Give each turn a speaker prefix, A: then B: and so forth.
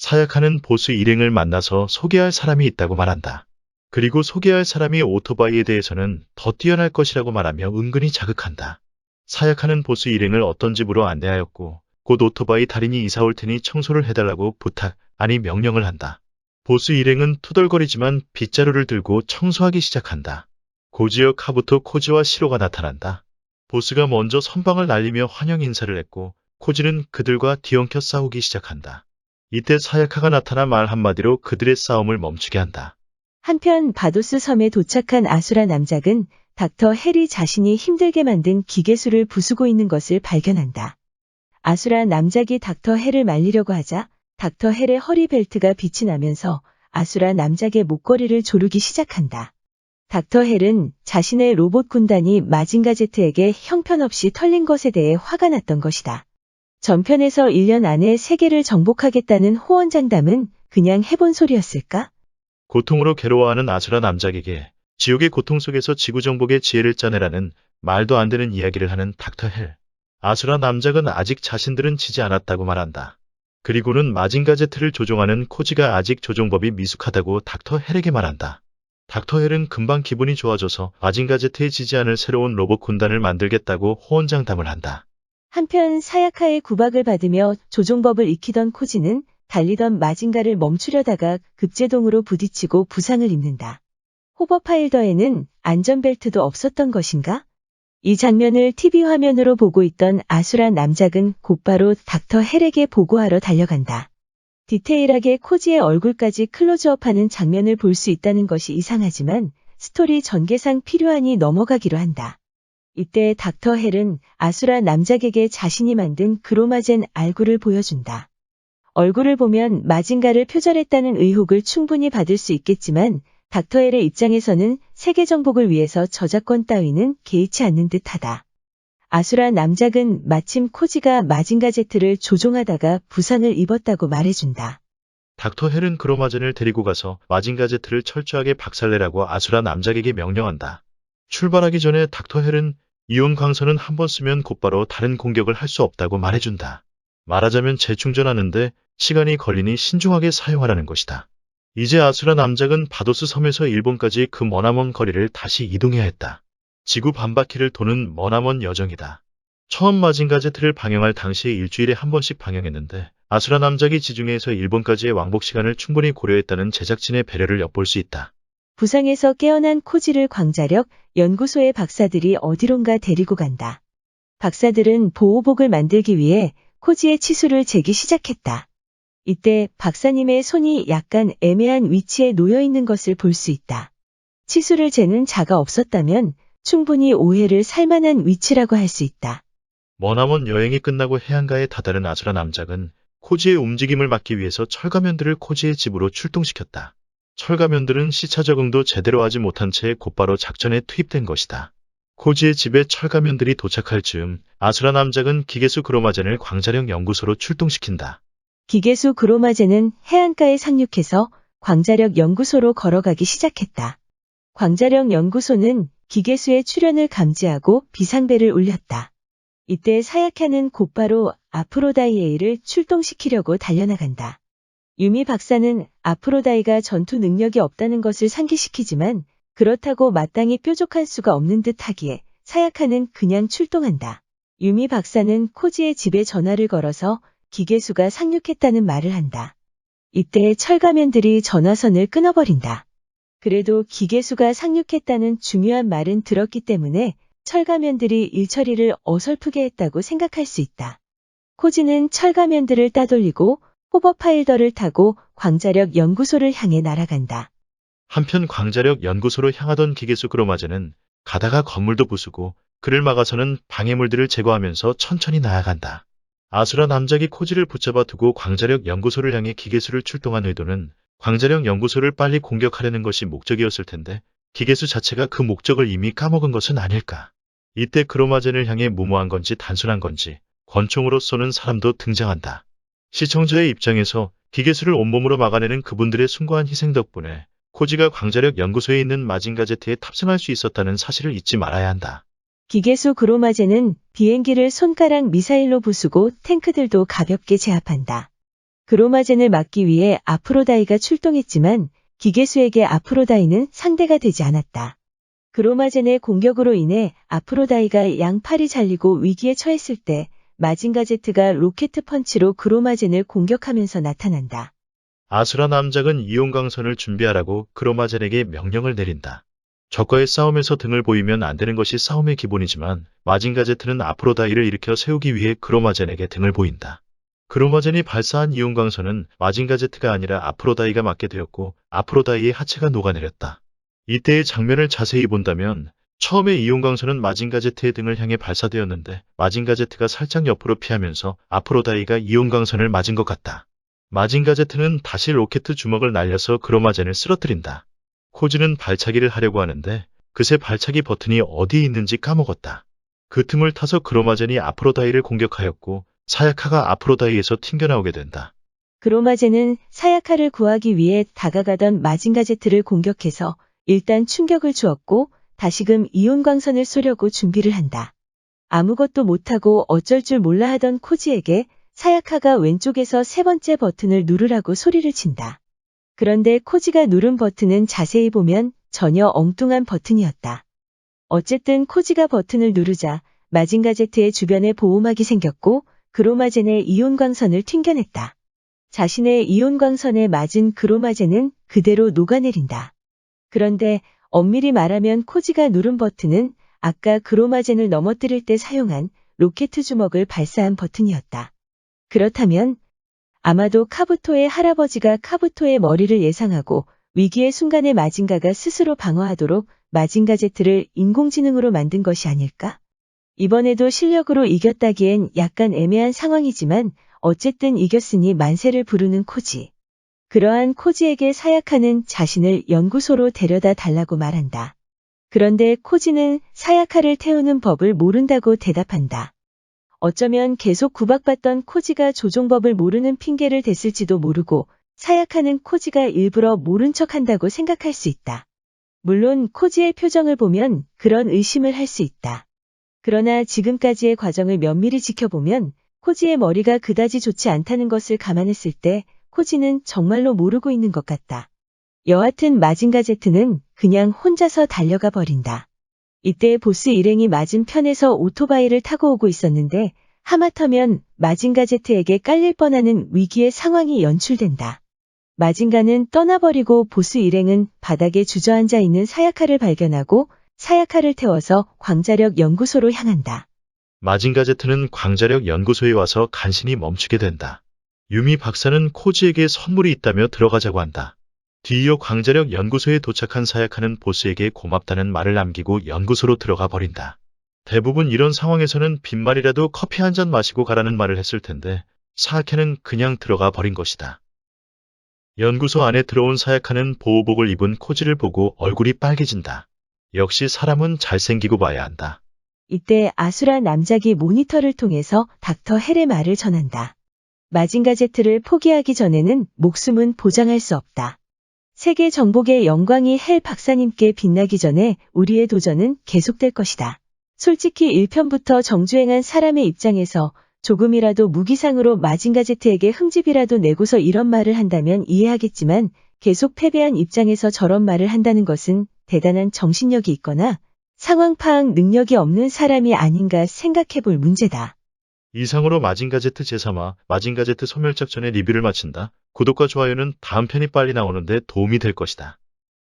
A: 사약하는 보스 일행을 만나서 소개할 사람이 있다고 말한다. 그리고 소개할 사람이 오토바이에 대해서는 더 뛰어날 것이라고 말하며 은근히 자극한다. 사약하는 보스 일행을 어떤 집으로 안내하였고 곧 오토바이 달인이 이사 올 테니 청소를 해달라고 부탁, 아니 명령을 한다. 보스 일행은 투덜거리지만 빗자루를 들고 청소하기 시작한다. 고지역 카부토 코지와 시로가 나타난다. 보스가 먼저 선방을 날리며 환영 인사를 했고 코지는 그들과 뒤엉켜 싸우기 시작한다. 이때 사야카가 나타나 말 한마디로 그들의 싸움을 멈추게 한다.
B: 한편 바도스 섬에 도착한 아수라 남작은 닥터 헬이 자신이 힘들게 만든 기계수를 부수고 있는 것을 발견한다. 아수라 남작이 닥터 헬을 말리려고 하자 닥터 헬의 허리 벨트가 빛이 나면서 아수라 남작의 목걸이를 조르기 시작한다. 닥터 헬은 자신의 로봇 군단이 마징가 제트에게 형편없이 털린 것에 대해 화가 났던 것이다. 전편에서 1년 안에 세계를 정복하겠다는 호언장담은 그냥 해본 소리였을까?
A: 고통으로 괴로워하는 아수라 남작에게 지옥의 고통 속에서 지구 정복의 지혜를 짜내라는 말도 안 되는 이야기를 하는 닥터 헬. 아수라 남작은 아직 자신들은 지지 않았다고 말한다. 그리고는 마징가 제트를 조종하는 코지가 아직 조종법이 미숙하다고 닥터 헬에게 말한다. 닥터 헬은 금방 기분이 좋아져서 마징가 제트에 지지 않을 새로운 로봇 군단을 만들겠다고 호언장담을 한다.
B: 한편 사야카의 구박을 받으며 조종법을 익히던 코지는 달리던 마징가를 멈추려다가 급제동으로 부딪히고 부상을 입는다. 호버파일더에는 안전벨트도 없었던 것인가? 이 장면을 TV 화면으로 보고 있던 아수라 남작은 곧바로 닥터 헬에게 보고하러 달려간다. 디테일하게 코지의 얼굴까지 클로즈업하는 장면을 볼 수 있다는 것이 이상하지만 스토리 전개상 필요하니 넘어가기로 한다. 이때 닥터 헬은 아수라 남작에게 자신이 만든 그로마젠 알구를 보여준다. 얼굴을 보면 마징가를 표절했다는 의혹을 충분히 받을 수 있겠지만 닥터 헬의 입장에서는 세계 정복을 위해서 저작권 따위는 개의치 않는 듯하다. 아수라 남작은 마침 코지가 마징가 제트를 조종하다가 부상을 입었다고 말해준다.
A: 닥터 헬은 그로마젠을 데리고 가서 마징가 제트를 철저하게 박살내라고 아수라 남작에게 명령한다. 출발하기 전에 닥터 헬은 이온 광선은 한 번 쓰면 곧바로 다른 공격을 할 수 없다고 말해준다. 말하자면 재충전하는데 시간이 걸리니 신중하게 사용하라는 것이다. 이제 아수라 남작은 바도스 섬에서 일본까지 그 머나먼 거리를 다시 이동해야 했다. 지구 반바퀴를 도는 머나먼 여정이다. 처음 마징가 제트를 방영할 당시에 일주일에 한 번씩 방영했는데 아수라 남작이 지중해에서 일본까지의 왕복 시간을 충분히 고려했다는 제작진의 배려를 엿볼 수 있다.
B: 부상에서 깨어난 코지를 광자력 연구소의 박사들이 어디론가 데리고 간다. 박사들은 보호복을 만들기 위해 코지의 치수를 재기 시작했다. 이때 박사님의 손이 약간 애매한 위치에 놓여 있는 것을 볼 수 있다. 치수를 재는 자가 없었다면 충분히 오해를 살 만한 위치라고 할 수 있다.
A: 머나먼 여행이 끝나고 해안가에 다다른 아수라 남작은 코지의 움직임을 막기 위해서 철가면들을 코지의 집으로 출동시켰다. 철가면들은 시차 적응도 제대로 하지 못한 채 곧바로 작전에 투입된 것이다. 코지의 집에 철가면들이 도착할 즈음 아수라 남작은 기계수 그로마젠을 광자력 연구소로 출동시킨다.
B: 기계수 그로마젠은 해안가에 상륙해서 광자력 연구소로 걸어가기 시작했다. 광자력 연구소는 기계수의 출현을 감지하고 비상벨을 울렸다. 이때 사야카는 곧바로 아프로다이에이를 출동시키려고 달려나간다. 유미 박사는 아프로다이가 전투 능력이 없다는 것을 상기시키지만 그렇다고 마땅히 뾰족할 수가 없는 듯 하기에 사야카는 그냥 출동한다. 유미 박사는 코지의 집에 전화를 걸어서 기계수가 상륙했다는 말을 한다. 이때 철가면들이 전화선을 끊어버린다. 그래도 기계수가 상륙했다는 중요한 말은 들었기 때문에 철가면들이 일처리를 어설프게 했다고 생각할 수 있다. 코지는 철가면들을 따돌리고 호버파일더를 타고 광자력 연구소를 향해 날아간다.
A: 한편 광자력 연구소로 향하던 기계수 그로마젠은 가다가 건물도 부수고 그를 막아서는 방해물들을 제거하면서 천천히 나아간다. 아수라 남작이 코지를 붙잡아 두고 광자력 연구소를 향해 기계수를 출동한 의도는 광자력 연구소를 빨리 공격하려는 것이 목적이었을 텐데 기계수 자체가 그 목적을 이미 까먹은 것은 아닐까. 이때 그로마젠을 향해 무모한 건지 단순한 건지 권총으로 쏘는 사람도 등장한다. 시청자의 입장에서 기계수를 온몸으로 막아내는 그분들의 숭고한 희생 덕분에 코지가 광자력 연구소에 있는 마징가 제트에 탑승할 수 있었다는 사실을 잊지 말아야 한다.
B: 기계수 그로마젠은 비행기를 손가락 미사일로 부수고 탱크들도 가볍게 제압한다. 그로마젠을 막기 위해 아프로다이가 출동했지만 기계수에게 아프로다이는 상대가 되지 않았다. 그로마젠의 공격으로 인해 아프로다이가 양팔이 잘리고 위기에 처했을 때 마징가 제트가 로켓 펀치로 그로마젠을 공격하면서 나타난다.
A: 아수라 남작은 이온광선을 준비하라고 그로마젠에게 명령을 내린다. 적과의 싸움에서 등을 보이면 안 되는 것이 싸움의 기본이지만 마징가 제트는 아프로다이를 일으켜 세우기 위해 그로마젠에게 등을 보인다. 그로마젠이 발사한 이온광선은 마징가 제트가 아니라 아프로다이가 맞게 되었고 아프로다이의 하체가 녹아내렸다. 이때의 장면을 자세히 본다면 처음에 이온광선은 마징가 제트의 등을 향해 발사되었는데 마징가 제트가 살짝 옆으로 피하면서 아프로다이가 이온광선을 맞은 것 같다. 마징가 제트는 다시 로켓 주먹을 날려서 그로마젠을 쓰러뜨린다. 코지는 발차기를 하려고 하는데 그새 발차기 버튼이 어디에 있는지 까먹었다. 그 틈을 타서 그로마젠이 아프로다이를 공격하였고 사야카가 아프로다이에서 튕겨나오게 된다.
B: 그로마젠은 사야카를 구하기 위해 다가가던 마징가 제트를 공격해서 일단 충격을 주었고 다시금 이온광선을 쏘려고 준비를 한다. 아무것도 못하고 어쩔 줄 몰라 하던 코지에게 사야카가 왼쪽에서 세 번째 버튼을 누르라고 소리를 친다. 그런데 코지가 누른 버튼은 자세히 보면 전혀 엉뚱한 버튼이었다. 어쨌든 코지가 버튼을 누르자 마징가 제트의 주변에 보호막이 생겼고 그로마젠의 이온광선을 튕겨냈다. 자신의 이온광선에 맞은 그로마젠은 그대로 녹아내린다. 그런데 엄밀히 말하면 코지가 누른 버튼은 아까 그로마젠을 넘어뜨릴 때 사용한 로켓 주먹을 발사한 버튼이었다. 그렇다면 아마도 카부토의 할아버지가 카부토의 머리를 예상하고 위기의 순간에 마징가가 스스로 방어하도록 마징가 제트를 인공지능으로 만든 것이 아닐까? 이번에도 실력으로 이겼다기엔 약간 애매한 상황이지만 어쨌든 이겼으니 만세를 부르는 코지. 그러한 코지에게 사야카는 자신을 연구소로 데려다 달라고 말한다. 그런데 코지는 사야카를 태우는 법을 모른다고 대답한다. 어쩌면 계속 구박받던 코지가 조종법을 모르는 핑계를 댔을지도 모르고 사야카는 코지가 일부러 모른 척한다고 생각할 수 있다. 물론 코지의 표정을 보면 그런 의심을 할 수 있다. 그러나 지금까지의 과정을 면밀히 지켜보면 코지의 머리가 그다지 좋지 않다는 것을 감안했을 때 코지는 정말로 모르고 있는 것 같다. 여하튼 마징가 제트는 그냥 혼자서 달려가 버린다. 이때 보스 일행이 맞은편에서 오토바이를 타고 오고 있었는데 하마터면 마징가 제트에게 깔릴 뻔하는 위기의 상황이 연출된다. 마징가는 떠나버리고 보스 일행은 바닥에 주저앉아 있는 사야카를 발견하고 사야카를 태워서 광자력 연구소로 향한다.
A: 마징가 제트는 광자력 연구소에 와서 간신히 멈추게 된다. 유미 박사는 코지에게 선물이 있다며 들어가자고 한다. 뒤이어 광자력 연구소에 도착한 사야카는 보스에게 고맙다는 말을 남기고 연구소로 들어가 버린다. 대부분 이런 상황에서는 빈말이라도 커피 한 잔 마시고 가라는 말을 했을 텐데 사야카는 그냥 들어가 버린 것이다. 연구소 안에 들어온 사야카는 보호복을 입은 코지를 보고 얼굴이 빨개진다. 역시 사람은 잘생기고 봐야 한다.
B: 이때 아수라 남작이 모니터를 통해서 닥터 헬의 말을 전한다. 마징가 제트를 포기하기 전에는 목숨은 보장할 수 없다. 세계 정복의 영광이 헬 박사님께 빛나기 전에 우리의 도전은 계속될 것이다. 솔직히 1편부터 정주행한 사람의 입장에서 조금이라도 무기상으로 마징가 제트에게 흠집이라도 내고서 이런 말을 한다면 이해하겠지만 계속 패배한 입장에서 저런 말을 한다는 것은 대단한 정신력이 있거나 상황 파악 능력이 없는 사람이 아닌가 생각해볼 문제다.
A: 이상으로 마징가 제트 제3화 마징가 제트 소멸작전의 리뷰를 마친다. 구독과 좋아요는 다음 편이 빨리 나오는데 도움이 될 것이다.